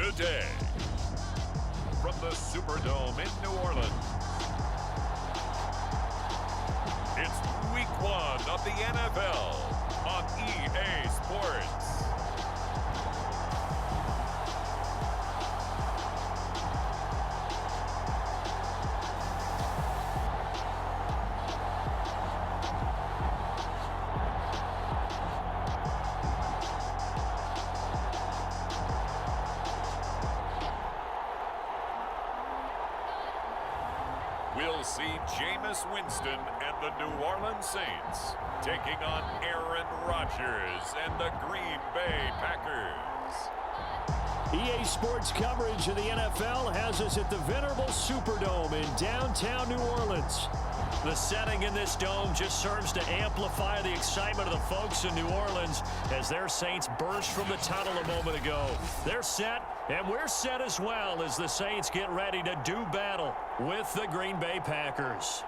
today. From the Superdome in New Orleans, it's Week 1 of the NFL on EA Sports. We'll see Jameis Winston and the New Orleans Saints taking on Aaron Rodgers and the Green Bay Packers. EA Sports coverage of the NFL has us at the venerable Superdome in downtown New Orleans. The setting in this dome just serves to amplify the excitement of the folks in New Orleans as their Saints burst from the tunnel a moment ago. They're set, and we're set as well as the Saints get ready to do battle with the Green Bay Packers.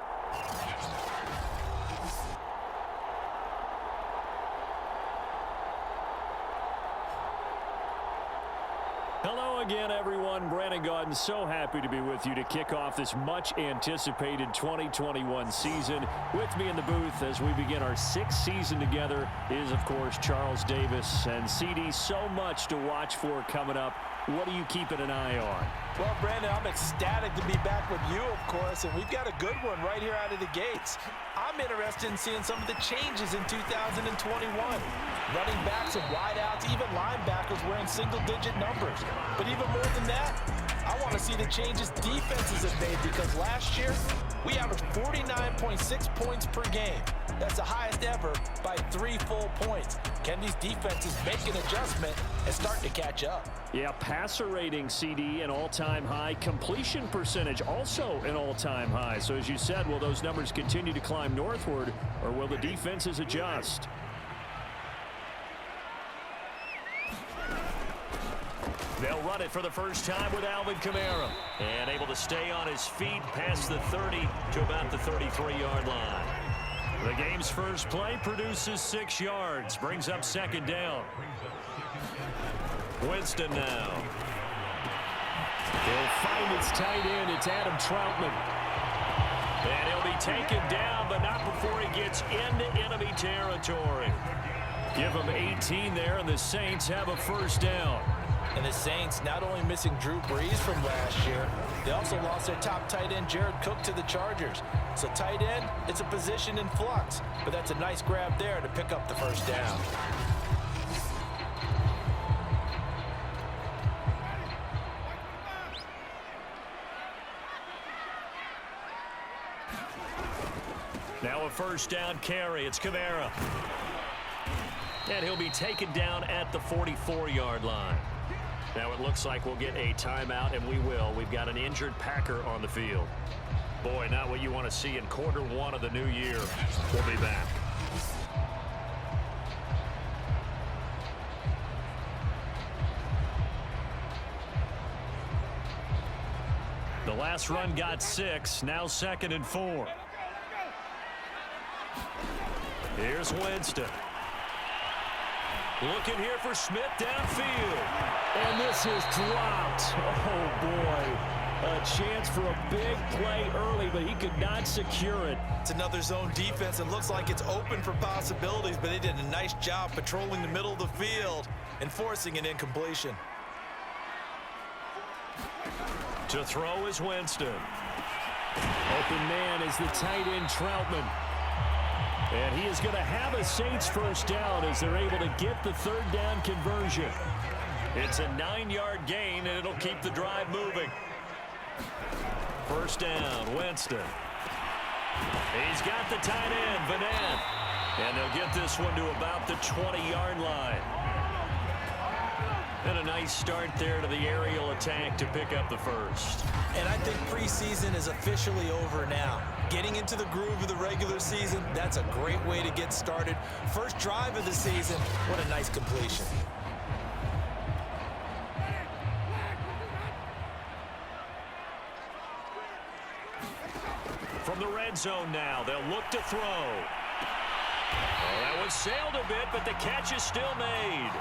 Hello again, everyone. Brandon Gaudin, so happy to be with you to kick off this much-anticipated 2021 season. With me in the booth as we begin our sixth season together is, of course, Charles Davis. And, CD, so much to watch for coming up. What are you keeping an eye on? Well, Brandon, I'm ecstatic to be back with you, of course, and we've got a good one right here out of the gates. I'm interested in seeing some of the changes in 2021. Running backs and wideouts, even linebackers wearing single-digit numbers. But even more than that, I want to see the changes defenses have made because last year, we averaged 49.6 points per game. That's the highest ever by 3 full points. Can these defenses make an adjustment and start to catch up? Yeah, passer rating, CD, an all-time high. Completion percentage, also an all-time high. So as you said, will those numbers continue to climb northward, or will the defenses adjust? They'll run it for the first time with Alvin Kamara. And able to stay on his feet past the 30 to about the 33-yard line. The game's first play produces 6 yards. Brings up second down. Winston now. He'll find its tight end. It's Adam Troutman. And he'll be taken down, but not before he gets into enemy territory. Give him 18 there, and the Saints have a first down. And the Saints not only missing Drew Brees from last year, they also lost their top tight end, Jared Cook, to the Chargers. So tight end, it's a position in flux. But that's a nice grab there to pick up the first down. Now a first down carry. It's Kamara. And he'll be taken down at the 44-yard line. Now it looks like we'll get a timeout, and we will. We've got an injured Packer on the field. Boy, not what you want to see in quarter one of the new year. We'll be back. The last run got 6, now 2nd and 4. Here's Winston. Looking here for Smith downfield. And this is dropped. Oh, boy. A chance for a big play early, but he could not secure it. It's another zone defense. It looks like it's open for possibilities, but they did a nice job patrolling the middle of the field and forcing an incompletion. To throw is Winston. Open man is the tight end Troutman. And he is going to have a Saints first down as they're able to get the third down conversion. It's a 9-yard gain, and it'll keep the drive moving. First down, Winston. He's got the tight end, Vanette. And they'll get this one to about the 20-yard line. And a nice start there to the aerial attack to pick up the first. And I think preseason is officially over now. Getting into the groove of the regular season, that's a great way to get started. First drive of the season, what a nice completion. From the red zone now, they'll look to throw. Well, that one sailed a bit, but the catch is still made.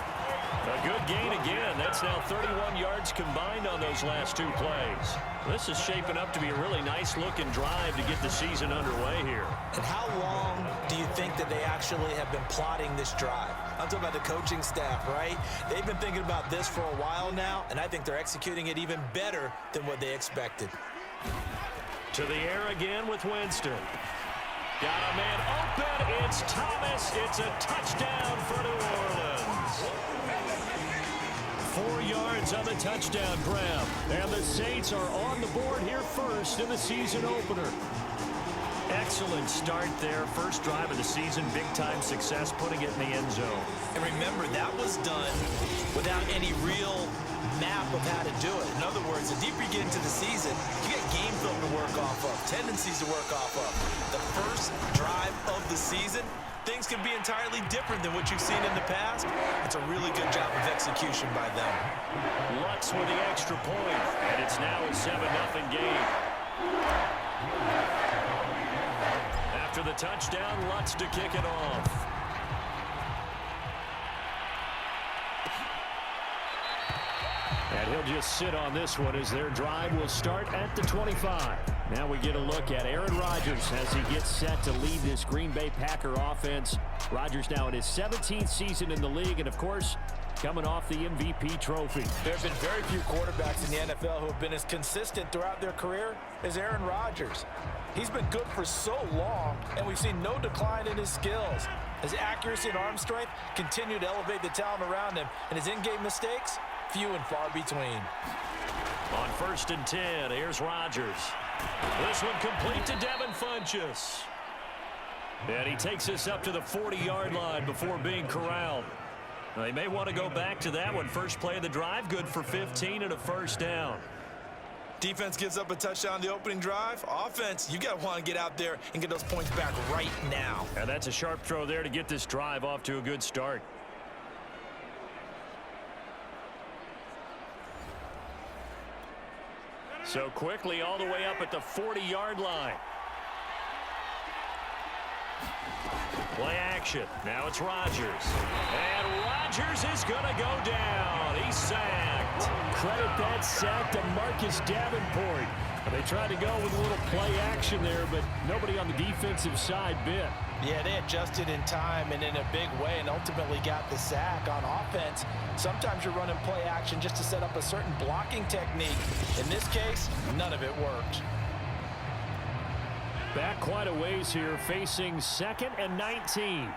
A good gain again. That's now 31 yards combined on those last two plays. This is shaping up to be a really nice-looking drive to get the season underway here. And how long do you think that they actually have been plotting this drive? I'm talking about the coaching staff, right? They've been thinking about this for a while now, and I think they're executing it even better than what they expected. To the air again with Winston. Got a man open. It's Thomas. It's a touchdown for New Orleans. 4 yards on the touchdown grab. And the Saints are on the board here first in the season opener. Excellent start there. First drive of the season. Big-time success putting it in the end zone. And remember, that was done without any real map of how to do it. In other words, the deeper you get into the season, you get game film to work off of, tendencies to work off of. The first drive of the season, things can be entirely different than what you've seen in the past. It's a really good job of execution by them. Lutz with the extra point, and it's now a 7-0 game. After the touchdown, Lutz to kick it off. And he'll just sit on this one as their drive will start at the 25. Now we get a look at Aaron Rodgers as he gets set to lead this Green Bay Packer offense. Rodgers now in his 17th season in the league, and of course, coming off the MVP trophy. There have been very few quarterbacks in the NFL who have been as consistent throughout their career as Aaron Rodgers. He's been good for so long, and we've seen no decline in his skills. His accuracy and arm strength continue to elevate the talent around him, and his in-game mistakes, few and far between. On 1st and 10, here's Rodgers. This one complete to Devin Funchess. And he takes us up to the 40-yard line before being corralled. Now, they may want to go back to that one. First play of the drive, good for 15 and a first down. Defense gives up a touchdown on the opening drive. Offense, you got to want to get out there and get those points back right now. And that's a sharp throw there to get this drive off to a good start. So quickly all the way up at the 40-yard line. Play action. Now it's Rodgers. And Rodgers is going to go down. He's sacked. Credit that sack to Marcus Davenport. They tried to go with a little play action there, but nobody on the defensive side bit. Yeah, they adjusted in time and in a big way and ultimately got the sack. On offense, sometimes you're running play action just to set up a certain blocking technique. In this case, none of it worked. Back quite a ways here, facing 2nd and 19.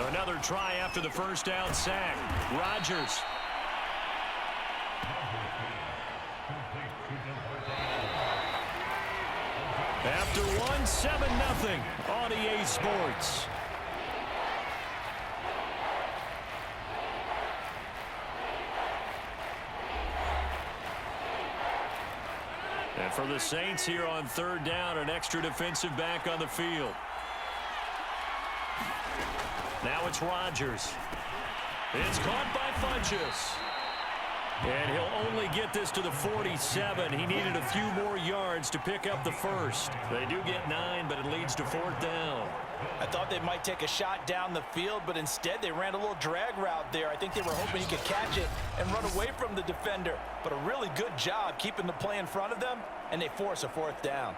Another try after the first down sack. Rodgers. After one, 7-0 on EA Sports. And for the Saints here on 3rd down, an extra defensive back on the field. Now it's Rodgers. It's caught by Funchess. And he'll only get this to the 47. He needed a few more yards to pick up the first. They do get 9, but it leads to 4th down. I thought they might take a shot down the field, but instead they ran a little drag route there. I think they were hoping he could catch it and run away from the defender. But a really good job keeping the play in front of them, and they force a 4th down.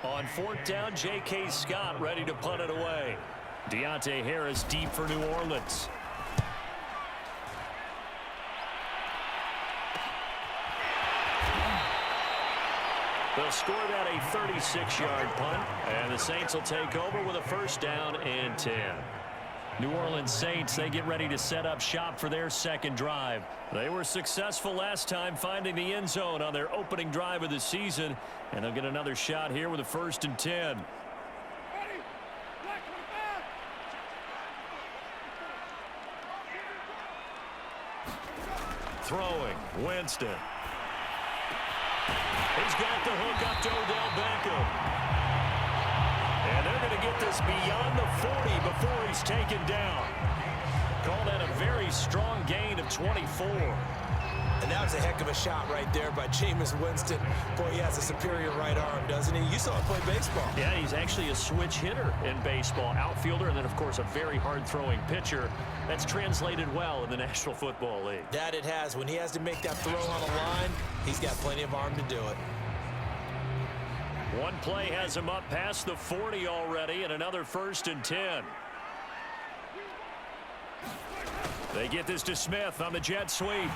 On 4th down, J.K. Scott ready to punt it away. Deontay Harris deep for New Orleans. They'll score that a 36-yard punt, and the Saints will take over with a 1st down and 10. New Orleans Saints, they get ready to set up shop for their 2nd drive. They were successful last time finding the end zone on their opening drive of the season, and they'll get another shot here with a 1st and 10. Throwing, Winston. He's got the hook up to Odell Beckham. And they're going to get this beyond the 40 before he's taken down. Call that a very strong gain of 24. And that was a heck of a shot right there by Jameis Winston. Boy, he has a superior right arm, doesn't he? You saw him play baseball. Yeah, he's actually a switch hitter in baseball. Outfielder, and then, of course, a very hard-throwing pitcher. That's translated well in the National Football League. That it has. When he has to make that throw on the line, he's got plenty of arm to do it. One play has him up past the 40 already, and another 1st and 10. They get this to Smith on the jet sweep.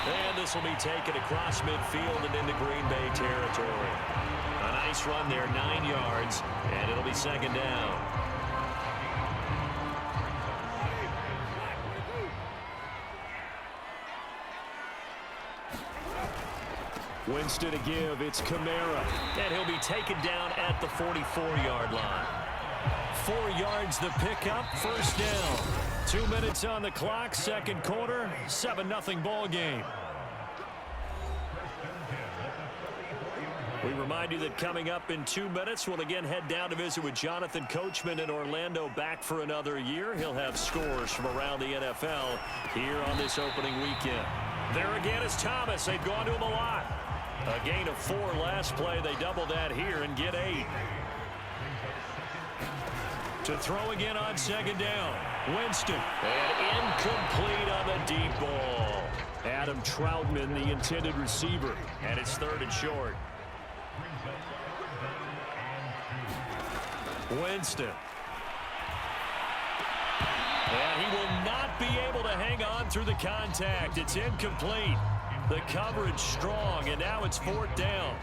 And this will be taken across midfield and into Green Bay territory. A nice run there, 9 yards, and it'll be 2nd down. Winston to give, it's Kamara. And he'll be taken down at the 44-yard line. 4 yards the pickup, 1st down. 2 minutes on the clock, 2nd quarter, 7-0 ball game. We remind you that coming up in 2 minutes, we'll again head down to visit with Jonathan Coachman in Orlando, back for another year. He'll have scores from around the NFL here on this opening weekend. There again is Thomas. They've gone to him a lot. A gain of 4 last play. They double that here and get 8. To throw again on 2nd down. Winston. And incomplete on the deep ball. Adam Troutman, the intended receiver. And it's 3rd and short. Winston. And he will not be able to hang on through the contact. It's incomplete. The coverage strong, and now it's 4th down.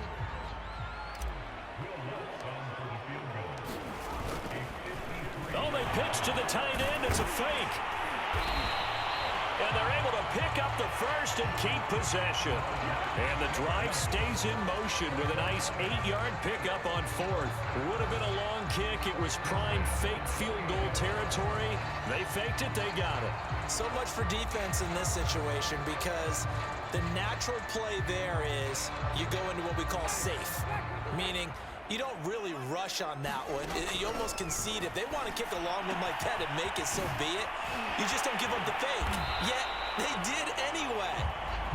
Oh, they pitch to the tight end. It's a fake. And they're able to pick up the 1st and keep possession. And the drive stays in motion with a nice 8-yard pickup on 4th. Would have been a long kick. It was prime fake field goal territory. They faked it. They got it. So much for defense in this situation, because the natural play there is you go into what we call safe, meaning you don't really rush on that one. You almost concede. If they want to kick a long one like that and make it, so be it. You just don't give up the fake. Yet they did anyway.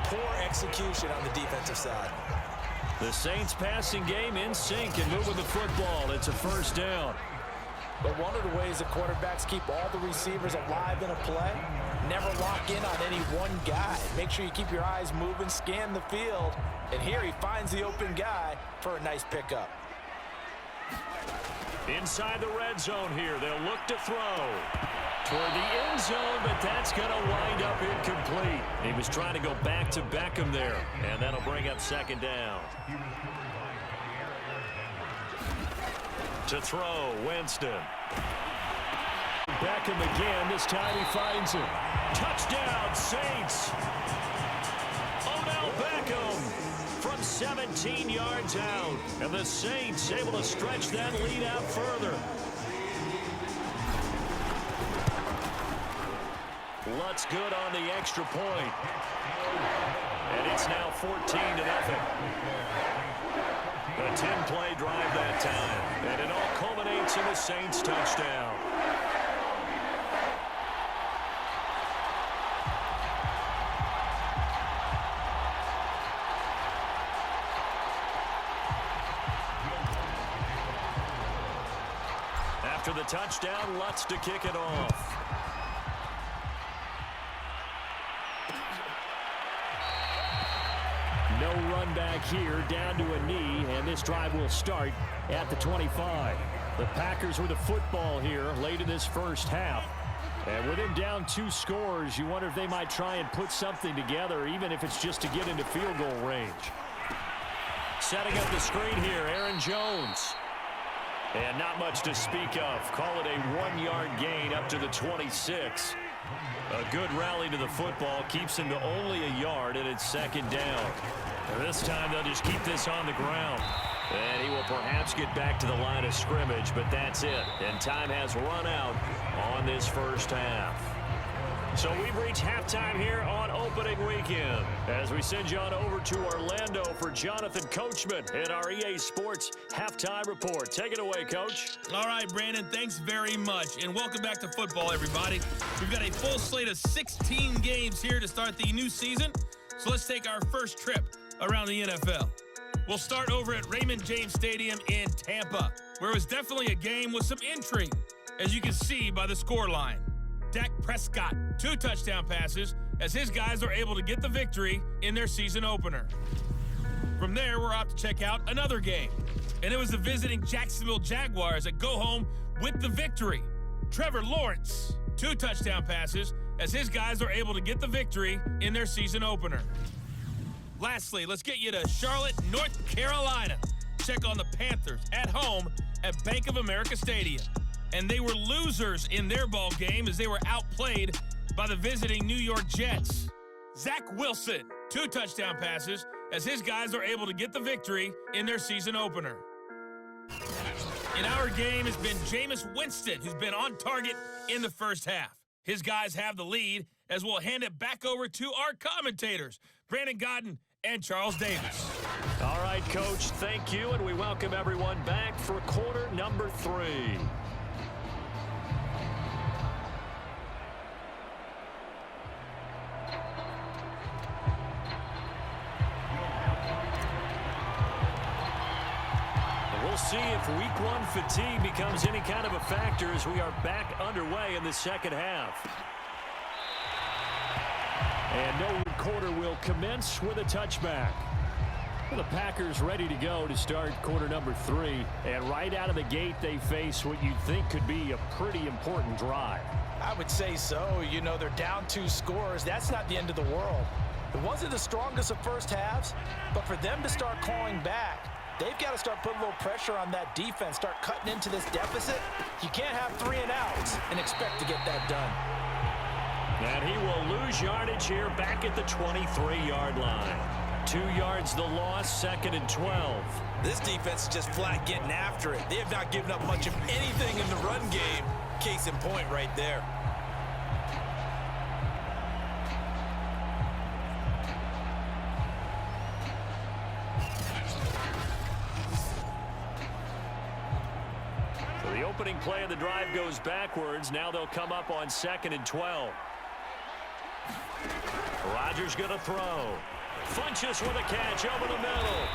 Poor execution on the defensive side. The Saints passing game in sync and moving the football. It's a 1st down. But one of the ways that quarterbacks keep all the receivers alive in a play, never lock in on any one guy. Make sure you keep your eyes moving, scan the field. And here he finds the open guy for a nice pickup. Inside the red zone here, they'll look to throw toward the end zone, but that's going to wind up incomplete. He was trying to go back to Beckham there, and that'll bring up 2nd down. To throw, Winston. Beckham again. This time he finds him. Touchdown, Saints. Odell Beckham from 17 yards out. And the Saints able to stretch that lead out further. Lutz good on the extra point. And it's now 14-0. A 10-play drive that time. And it all culminates in a Saints touchdown. After the touchdown, Lutz to kick it off. No run back here, down to a knee, and this drive will start at the 25. The Packers with the football here late in this 1st half. And with them down 2 scores, you wonder if they might try and put something together, even if it's just to get into field goal range. Setting up the screen here, Aaron Jones. And not much to speak of. Call it a 1-yard gain up to the 26. A good rally to the football keeps him to only a yard, and it's 2nd down. And this time they'll just keep this on the ground. And he will perhaps get back to the line of scrimmage, but that's it. And time has run out on this 1st half. So we've reached halftime here on opening weekend as we send you on over to Orlando for Jonathan Coachman in our EA Sports Halftime Report. Take it away, Coach. All right, Brandon, thanks very much, and welcome back to football, everybody. We've got a full slate of 16 games here to start the new season, so let's take our first trip around the NFL. We'll start over at Raymond James Stadium in Tampa, where it was definitely a game with some intrigue, as you can see by the scoreline. Dak Prescott, 2 touchdown passes, as his guys are able to get the victory in their season opener. From there, we're off to check out another game, and it was the visiting Jacksonville Jaguars that go home with the victory. Trevor Lawrence, 2 touchdown passes, as his guys are able to get the victory in their season opener. Lastly, let's get you to Charlotte, North Carolina. Check on the Panthers at home at Bank of America Stadium. And they were losers in their ball game as they were outplayed by the visiting New York Jets. Zach Wilson, 2 touchdown passes, as his guys are able to get the victory in their season opener. In our game has been Jameis Winston, who's been on target in the first half. His guys have the lead, as we'll hand it back over to our commentators, Brandon Godden and Charles Davis. All right, Coach, thank you, and we welcome everyone back for quarter number 3. We'll see if week 1 fatigue becomes any kind of a factor as we are back underway in the second half. And no quarter will commence with a touchback. Well, the Packers ready to go to start quarter number 3. And right out of the gate, they face what you'd think could be a pretty important drive. I would say so. You know, they're down 2 scores. That's not the end of the world. It wasn't the strongest of first halves, but for them to start clawing back, they've got to start putting a little pressure on that defense, start cutting into this deficit. You can't have 3 and outs and expect to get that done. And he will lose yardage here back at the 23-yard line. 2 yards the loss, 2nd and 12. This defense is just flat getting after it. They have not given up much of anything in the run game. Case in point right there. So the opening play of the drive goes backwards. Now they'll come up on 2nd and 12. Rodgers going to throw. Funches with a catch over the middle.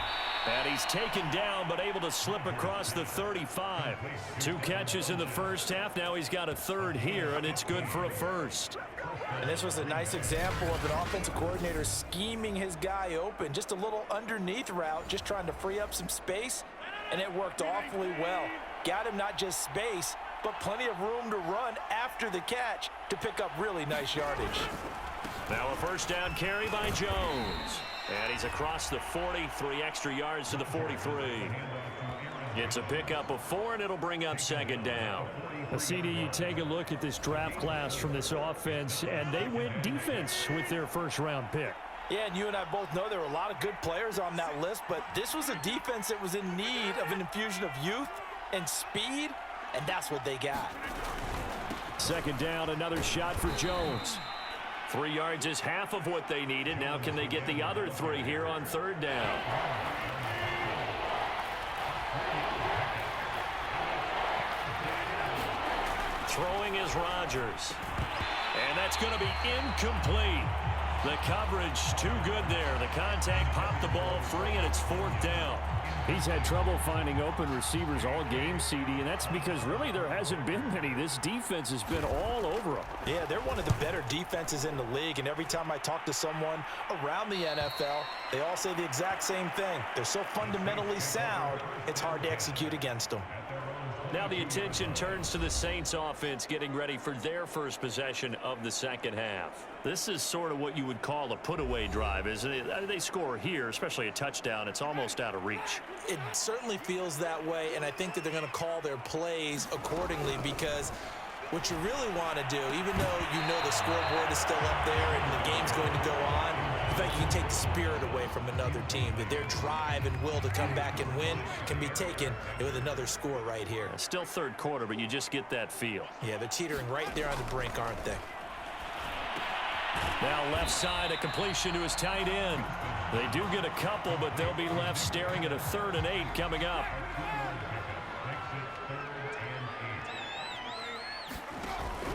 And he's taken down, but able to slip across the 35. 2 catches in the first half. Now he's got a 3rd here, and it's good for a 1st. And this was a nice example of an offensive coordinator scheming his guy open. Just a little underneath route, just trying to free up some space, and it worked awfully well. Got him not just space, but plenty of room to run after the catch to pick up really nice yardage. Now a 1st down carry by Jones. And he's across the 40, 3 extra yards to the 43. It's a pickup of 4, and it'll bring up 2nd down. CD, you take a look at this draft class from this offense, and they went defense with their 1st-round pick. Yeah, and you and I both know there were a lot of good players on that list, but this was a defense that was in need of an infusion of youth and speed, and that's what they got. 2nd down, another shot for Jones. 3 yards is half of what they needed. Now can they get the other 3 here on 3rd down? Throwing is Rodgers. And that's going to be incomplete. The coverage too good there. The contact popped the ball free, and it's 4th down. He's had trouble finding open receivers all game, CD, and that's because really there hasn't been many. This defense has been all over them. Yeah, they're one of the better defenses in the league, and every time I talk to someone around the NFL, they all say the exact same thing. They're so fundamentally sound, it's hard to execute against them. Now the attention turns to the Saints offense getting ready for their first possession of the second half. This is sort of what you would call a put-away drive, isn't it? They score here, especially a touchdown. It's almost out of reach. It certainly feels that way, and I think that they're going to call their plays accordingly because what you really want to do, even though you know the scoreboard is still up there and the game's going to go on, the fact you can take the spirit away from another team, that their drive and will to come back and win can be taken with another score right here. Still third quarter, but you just get that feel. Yeah, they're teetering right there on the brink, aren't they? Now left side, a completion to his tight end. They do get a couple, but they'll be left staring at a 3rd and 8 coming up.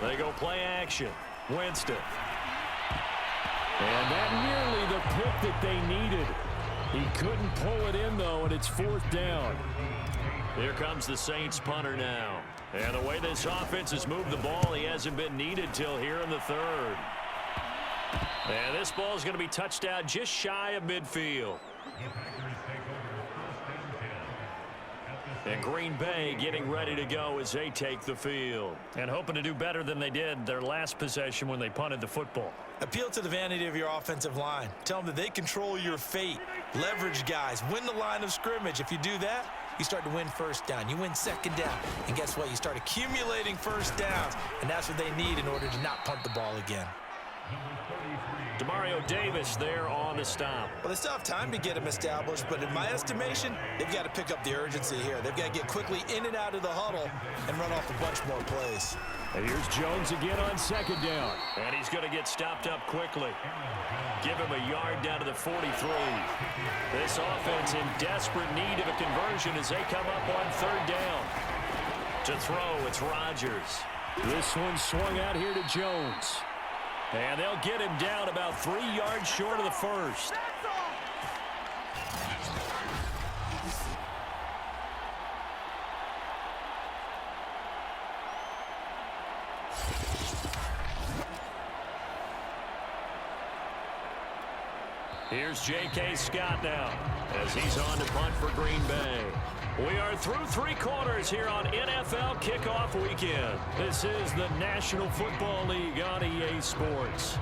They go play action. Winston. And that nearly the pick that they needed. He couldn't pull it in, though, and it's 4th down. Here comes the Saints punter now. And the way this offense has moved the ball, he hasn't been needed till here in the 3rd. And this ball is going to be touched out just shy of midfield. And Green Bay getting ready to go as they take the field. And hoping to do better than they did their last possession when they punted the football. Appeal to the vanity of your offensive line. Tell them that they control your fate. Leverage guys. Win the line of scrimmage. If you do that, you start to win 1st down. You win 2nd down. And guess what? You start accumulating 1st downs. And that's what they need in order to not punt the ball again. Demario Davis there on the stop. Well, they still have time to get him established, but in my estimation, they've got to pick up the urgency here. They've got to get quickly in and out of the huddle and run off a bunch more plays. And here's Jones again on 2nd down. And he's going to get stopped up quickly. Give him a yard down to the 43. This offense in desperate need of a conversion as they come up on 3rd down. To throw, it's Rodgers. This one swung out here to Jones. And they'll get him down about 3 yards short of the 1st. Here's J.K. Scott now as he's on to punt for Green Bay. We are through 3 quarters here on NFL Kickoff Weekend. This is the National Football League on EA Sports.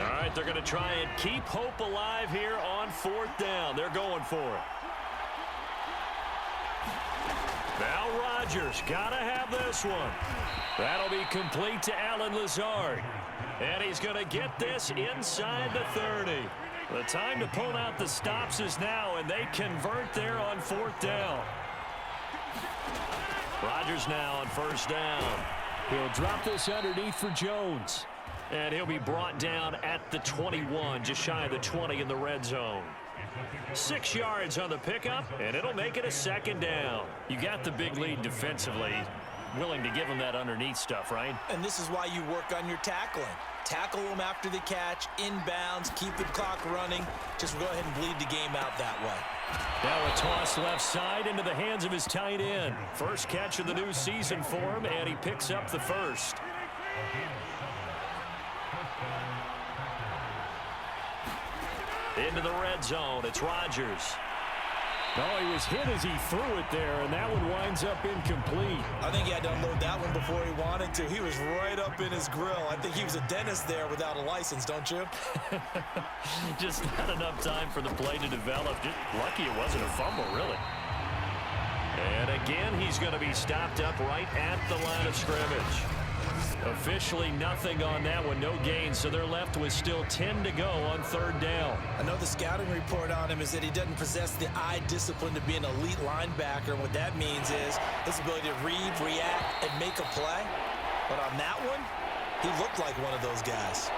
All right, they're going to try and keep hope alive here on 4th down. They're going for it. Now Rodgers, got to have this one. That'll be complete to Allen Lazard. And he's going to get this inside the 30. The time to pull out the stops is now, and they convert there on 4th down. Rodgers now on 1st down. He'll drop this underneath for Jones. And he'll be brought down at the 21, just shy of the 20 in the red zone. 6 yards on the pickup, and it'll make it a 2nd down. You got the big lead defensively. Willing to give them that underneath stuff, right? And this is why you work on your tackling. Tackle them after the catch, inbounds, keep the clock running. Just go ahead and bleed the game out that way. Now a toss left side into the hands of his tight end. First catch of the new season for him, and he picks up the 1st. Into the red zone, it's Rodgers. Oh, he was hit as he threw it there, and that one winds up incomplete. I think he had to unload that one before he wanted to. He was right up in his grill. I think he was a dentist there without a license, don't you? Just not enough time for the play to develop. Just lucky it wasn't a fumble, really. And again, he's going to be stopped up right at the line of scrimmage. Officially nothing on that one, no gain, so they're left with still 10 to go on 3rd down. I know the scouting report on him is that he doesn't possess the eye discipline to be an elite linebacker. And what that means is his ability to read, react, and make a play. But on that one, he looked like one of those guys.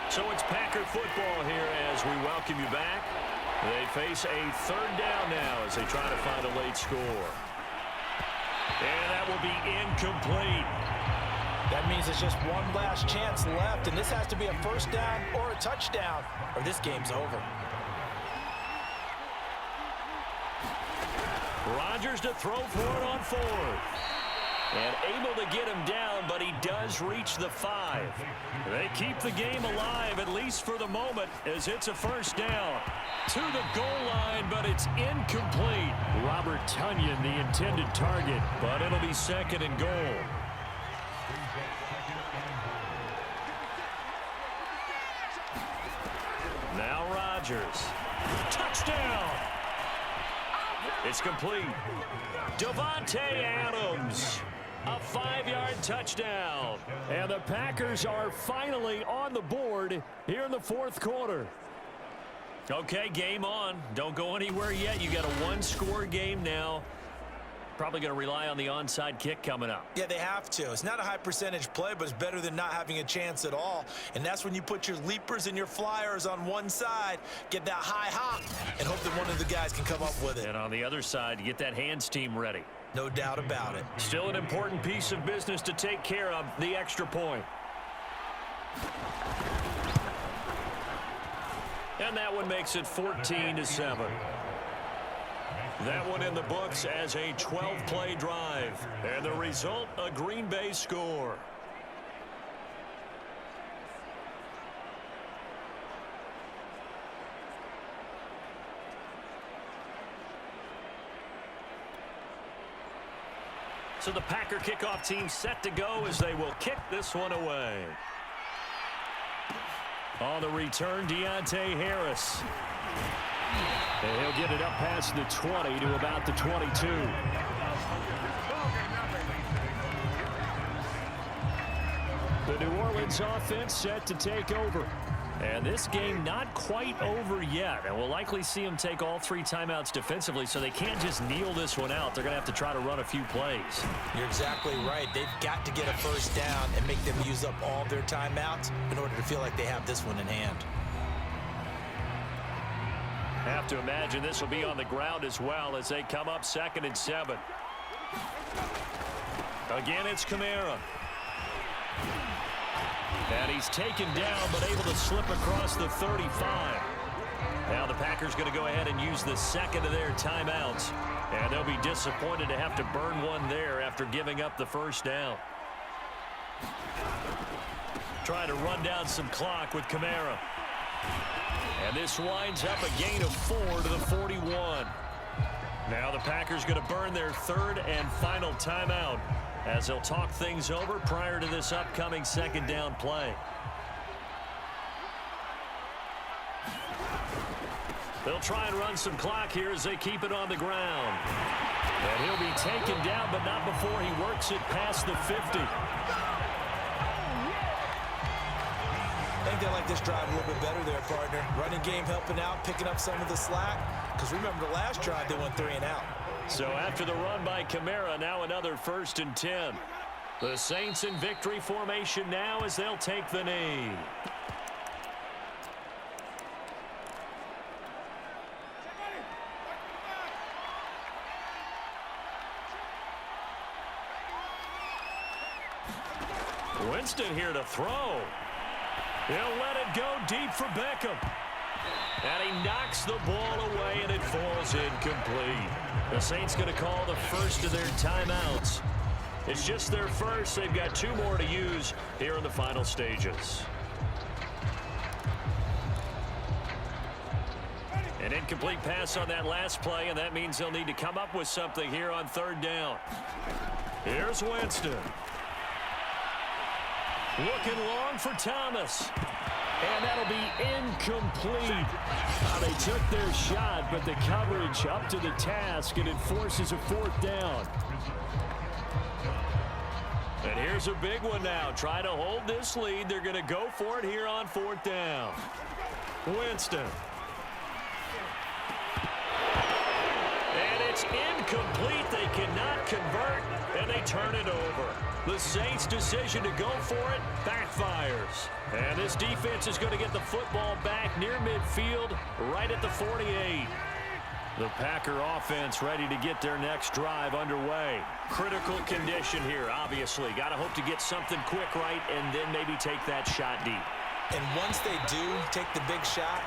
So it's Packer football here as we welcome you back. They face a 3rd down now as they try to find a late score. And that will be incomplete. That means it's just one last chance left, and this has to be a 1st down or a touchdown, or this game's over. Rodgers to throw for it on 4th. And able to get him down, but he does reach the 5. They keep the game alive, at least for the moment, as it's a 1st down. To the goal line, but it's incomplete. Robert Tonyan, the intended target, but it'll be 2nd and goal. Now Rodgers. Touchdown! It's complete. Davante Adams. A 5-yard touchdown. And the Packers are finally on the board here in the 4th quarter. Okay, game on. Don't go anywhere yet. You got a one-score game now. Probably going to rely on the onside kick coming up. Yeah, they have to. It's not a high percentage play, but it's better than not having a chance at all. And that's when you put your leapers and your flyers on one side, get that high hop, and hope that one of the guys can come up with it. And on the other side, you get that hands team ready. No doubt about it. Still an important piece of business to take care of, the extra point. And that one makes it 14-7. That one in the books as a 12-play drive. And the result, a Green Bay score. So the Packer kickoff team set to go as they will kick this one away. On the return, Deontay Harris. And he'll get it up past the 20 to about the 22. The New Orleans offense set to take over. And this game not quite over yet. And we'll likely see them take all 3 timeouts defensively, so they can't just kneel this one out. They're going to have to try to run a few plays. You're exactly right. They've got to get a first down and make them use up all their timeouts in order to feel like they have this one in hand. Have to imagine this will be on the ground as well as they come up 2nd and 7. Again, it's Kamara. And he's taken down, but able to slip across the 35. Now the Packers going to go ahead and use the second of their timeouts. And they'll be disappointed to have to burn one there after giving up the first down. Trying to run down some clock with Kamara. And this winds up a gain of 4 to the 41. Now the Packers going to burn their 3rd and final timeout as they'll talk things over prior to this upcoming 2nd down play. They'll try and run some clock here as they keep it on the ground. And he'll be taken down, but not before he works it past the 50. I think they like this drive a little bit better there, partner. Running game helping out, picking up some of the slack. Because remember, the last drive, they went 3 and out. So after the run by Kamara, now another 1st and 10. The Saints in victory formation now as they'll take the knee. Winston here to throw. He'll let it go deep for Beckham. And he knocks the ball away, and it falls incomplete. The Saints going to call the first of their timeouts. It's just their first. They've got 2 more to use here in the final stages. An incomplete pass on that last play, and that means they'll need to come up with something here on 3rd down. Here's Winston. Looking long for Thomas. And that'll be incomplete. They took their shot, but the coverage up to the task, and it forces a 4th down. And here's a big one now. Trying to hold this lead. They're going to go for it here on 4th down. Winston. And it's incomplete. They cannot convert, and they turn it over. The Saints' decision to go for it backfires. And this defense is going to get the football back near midfield, right at the 48. The Packer offense ready to get their next drive underway. Critical condition here, obviously. Got to hope to get something quick right and then maybe take that shot deep. And once they do take the big shot,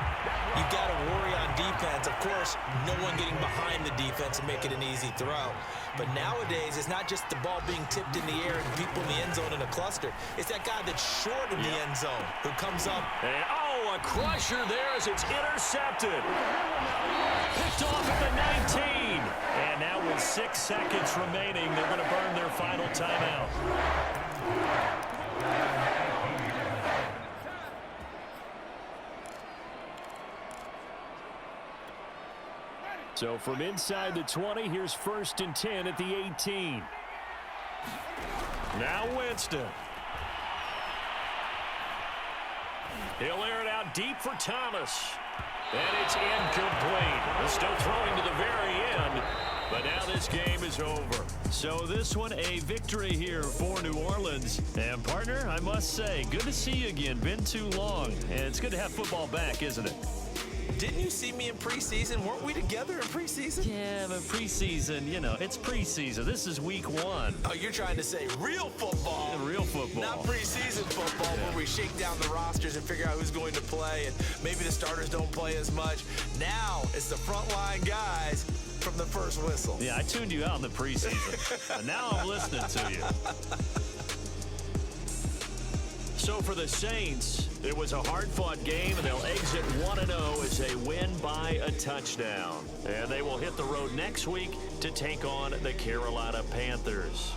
you've got to worry on defense. Of course, no one getting behind the defense and make it an easy throw. But nowadays, it's not just the ball being tipped in the air and people in the end zone in a cluster. It's that guy that's short in the end zone who comes up. And, a crusher there as it's intercepted. Picked off at the 19. And now with 6 seconds remaining, they're going to burn their final timeout. So from inside the 20, here's 1st and 10 at the 18. Now Winston. He'll air it out deep for Thomas. And it's incomplete. They're still throwing to the very end, but now this game is over. So this one, a victory here for New Orleans. And, partner, I must say, good to see you again. Been too long. And it's good to have football back, isn't it? Didn't you see me in preseason? Weren't we together in preseason? Yeah, but preseason, you know, it's preseason. This is week 1. Oh, you're trying to say real football. Yeah, real football. Not preseason football where we shake down the rosters and figure out who's going to play, and maybe the starters don't play as much. Now it's the frontline guys from the first whistle. Yeah, I tuned you out in the preseason. And now I'm listening to you. So for the Saints, it was a hard-fought game, and they'll exit 1-0 as they win by a touchdown. And they will hit the road next week to take on the Carolina Panthers.